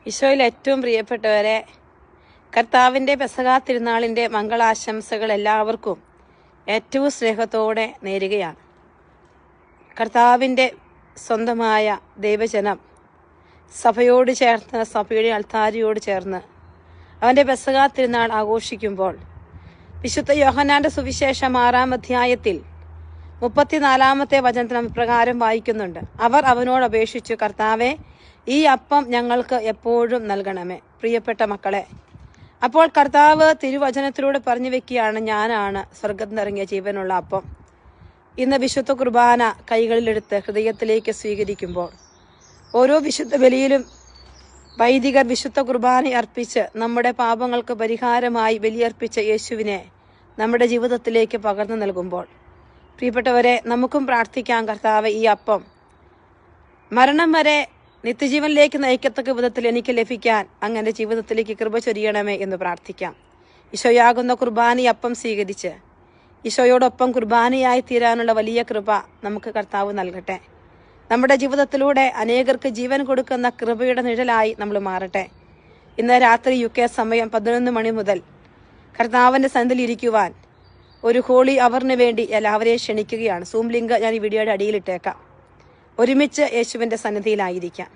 ഈശോയിൽ ഏറ്റവും പ്രിയപ്പെട്ടവരെ, കർത്താവിൻ്റെ പെസഹാ തിരുനാളിൻ്റെ മംഗളാശംസകൾ എല്ലാവർക്കും ഏറ്റവും സ്നേഹത്തോടെ നേരുകയാണ്. കർത്താവിൻ്റെ സ്വന്തമായ ദൈവജനം സഭയോട് ചേർന്ന്, സഭയുടെ അൾത്താരിയോട് ചേർന്ന് അവൻ്റെ പെസഹാ തിരുനാൾ ആഘോഷിക്കുമ്പോൾ വിശുദ്ധ യോഹന്നാന്റെ സുവിശേഷം 6-ാം അധ്യായത്തിൽ 34-ാമത്തെ വചനത്തിൽ ഇപ്രകാരം വായിക്കുന്നുണ്ട്: അവർ അവനോട് അപേക്ഷിച്ചു, കർത്താവെ, ഈ അപ്പം ഞങ്ങൾക്ക് എപ്പോഴും നൽകണമേ. പ്രിയപ്പെട്ട മക്കളെ, അപ്പോൾ കർത്താവ് തിരുവചനത്തിലൂടെ പറഞ്ഞു വെക്കുകയാണ്, ഞാനാണ് സ്വർഗത്തിൽ നിറങ്ങിയ ജീവനുള്ള അപ്പം. ഇന്ന് വിശുദ്ധ കുർബാന കൈകളിലെടുത്ത് ഹൃദയത്തിലേക്ക് സ്വീകരിക്കുമ്പോൾ ഓരോ വിശുദ്ധ ബലിയിലും വൈദികർ വിശുദ്ധ കുർബാന അർപ്പിച്ച് നമ്മുടെ പാപങ്ങൾക്ക് പരിഹാരമായി ബലിയർപ്പിച്ച യേശുവിനെ നമ്മുടെ ജീവിതത്തിലേക്ക് പകർന്നു നൽകുമ്പോൾ, പ്രിയപ്പെട്ടവരെ, നമുക്കും പ്രാർത്ഥിക്കാം, കർത്താവ്, ഈ അപ്പം മരണം വരെ നിത്യജീവനിലേക്ക് നയിക്കത്തക്ക വിധത്തിൽ എനിക്ക് ലഭിക്കാൻ അങ്ങനെ ജീവിതത്തിലേക്ക് കൃപ ചൊരിയണമേ എന്ന് പ്രാർത്ഥിക്കാം. ഈശോയാകുന്ന കുർബാന അപ്പം സ്വീകരിച്ച് ഈശോയോടൊപ്പം കുർബാനയായി തീരാനുള്ള വലിയ കൃപ നമുക്ക് കർത്താവ് നൽകട്ടെ. നമ്മുടെ ജീവിതത്തിലൂടെ അനേകർക്ക് ജീവൻ കൊടുക്കുന്ന കൃപയുടെ നിഴലായി നമ്മൾ മാറട്ടെ. ഇന്ന് രാത്രി UK സമയം 11 മണി മുതൽ കർത്താവിൻ്റെ സന്നിധിയിൽ ഇരിക്കുവാൻ ഒരു ഹോളി അവറിന് വേണ്ടി എല്ലാവരെയും ക്ഷണിക്കുകയാണ്. സൂം ലിങ്ക് ഞാൻ ഈ വീഡിയോയുടെ അടിയിലിട്ടേക്കാം. ഒരുമിച്ച് യേശുവിൻ്റെ സന്നിധിയിലായിരിക്കാം.